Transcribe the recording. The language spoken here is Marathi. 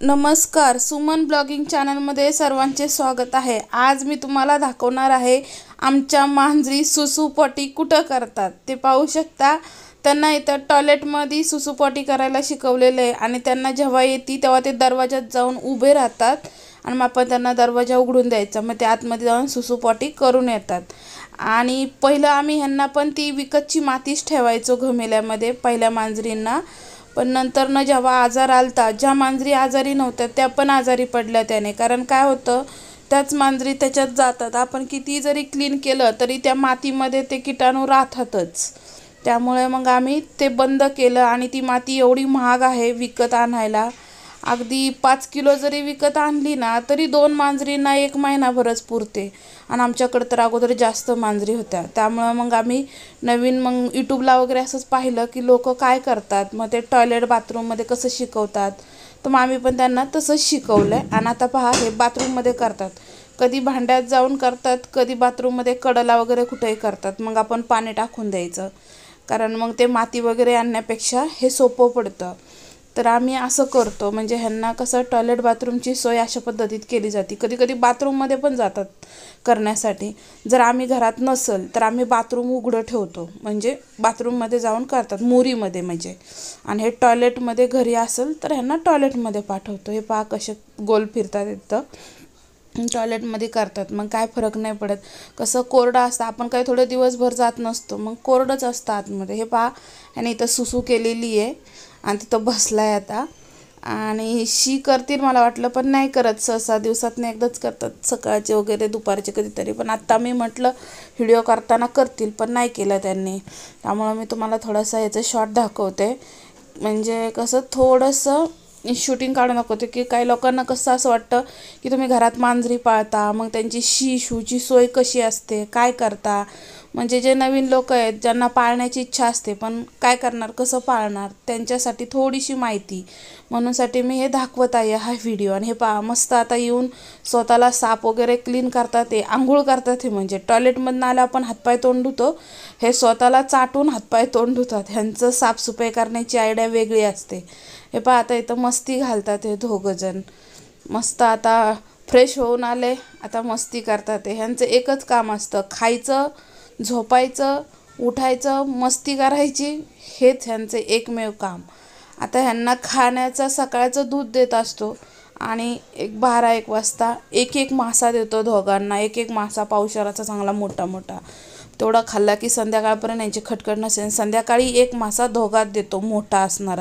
नमस्कार, सुमन ब्लॉगिंग चॅनलमध्ये सर्वांचे स्वागत आहे। आज मी तुम्हाला दाखवणार आहे आमच्या मांजरी सुसुपॉटी कुठं करतात ते पाहू शकता। त्यांना इथं टॉयलेटमध्ये सुसुपॉटी करायला शिकवलेले आहे आणि त्यांना जेव्हा येते तेव्हा ते दरवाजात जाऊन उभे राहतात आणि मग आपण त्यांना दरवाजा उघडून द्यायचा, मग ते आतमध्ये जाऊन सुसुपॉटी करून येतात। आणि पहिलं आम्ही ह्यांना पण ती विकतची मातीच ठेवायचो घमेल्यामध्ये पहिल्या मांजरींना, पण नंतर न जेव्हा आजार आलता, ज्या मांजरी आजारी नव्हत्या त्या पण आजारी पडल्या त्याने। कारण काय होतं, त्याच मांजरी त्याच्यात जातात, आपण किती जरी क्लीन केलं तरी त्या मातीमध्ये ते कीटाणू राहतातच। त्यामुळे मग आम्ही ते बंद केलं आणि ती माती एवढी महाग आहे विकत आणायला। अगदी 5 किलो जरी विकत आणली ना तरी 2 मांजरींना 1 महिनाभरच पुरते। आणि आमच्याकडे तर अगोदर जास्त मांजरी होत्या, त्यामुळे मग आम्ही नवीन यूट्यूबला वगैरे असंच पाहिलं की लोक काय करतात, मग ते टॉयलेट बाथरूममध्ये कसं शिकवतात, तर मग आम्ही पण त्यांना तसंच शिकवलं आहे। आणि आता पहा, हे बाथरूममध्ये करतात, कधी भांड्यात जाऊन करतात, कधी बाथरूममध्ये कडेला वगैरे कुठेही करतात। मग आपण पाणी टाकून द्यायचं, कारण मग ते माती वगैरे आणण्यापेक्षा हे सोपं पडतं। तर आम्ही असं करतो, म्हणजे ह्यांना कसं टॉयलेट बाथरूमची सोय अशा पद्धतीत केली जाते। कधी कधी बाथरूममध्ये पण जातात करण्यासाठी, जर आम्ही घरात नसेल तर आम्ही बाथरूम उघडं ठेवतो, म्हणजे बाथरूममध्ये जाऊन करतात मुरीमध्ये म्हणजे। आणि हे टॉयलेटमध्ये घरी असेल तर ह्यांना टॉयलेटमध्ये पाठवतो। हे पहा कसे गोल फिरतात, इथं टॉयलेटमध्ये करतात, मग काय फरक नाही पडत। कसं कोरडं असतं, आपण काही थोडे दिवसभर जात नसतो, मग कोरडंच असतं आतमध्ये। हे पहा, ह्याने इथं सुसू केलेली आहे आणि तिथं बसलाय आता, आणि शी करतील मला वाटलं, पण नाही करत, सहसा दिवसातून एकदाच करतात, सकाळचे वगैरे दुपारचे कधीतरी। पण आत्ता मी म्हटलं व्हिडिओ करताना करतील, पण नाही केलं त्यांनी, त्यामुळं मी तुम्हाला थोडंसं याचं शॉर्ट दाखवते। म्हणजे कसं थोडंसं शूटिंग काढून दाखवते की काही लोकांना कसं असं वाटतं की तुम्ही घरात मांजरी पाळता, मग त्यांची शूची सोय कशी असते, काय करता। म्हणजे जे नवीन लोक आहेत, ज्यांना पाळण्याची इच्छा असते पण काय करणार, कसं पाळणार, त्यांच्यासाठी थोडीशी माहिती म्हणूनसाठी मी हे दाखवत आहे हा व्हिडिओ। आणि हे पहा, मस्त आता येऊन स्वतःला साप वगैरे क्लीन करतात, ते आंघोळ करतात। हे म्हणजे टॉयलेटमधून आलं आपण हातपाय तोंड धुतो, हे स्वतःला चाटून हातपाय तोंड धुतात। ह्यांचं साफसफाई करण्याची आयडिया वेगळी असते। हे पहा, आता इथं मस्ती घालतात हे दोघंजण, मस्त आता फ्रेश होऊन आले, आता मस्ती करतात। ह्यांचं एकच काम असतं, खायचं, झोपायचं, उठायचं, मस्ती करायची, हेच ह्यांचे एकमेव काम। आता ह्यांना खाण्याचं सकाळचं दूध देत असतो आणि 12-1 वाजता एक मासा देतो दोघांना, एक मासा पावशेराचा चांगला मोठा मोठा, तेवढा खाल्ला की संध्याकाळपर्यंत यांची खटखट नसेल। संध्याकाळी 1 मासा दोघात देतो मोठा असणारा।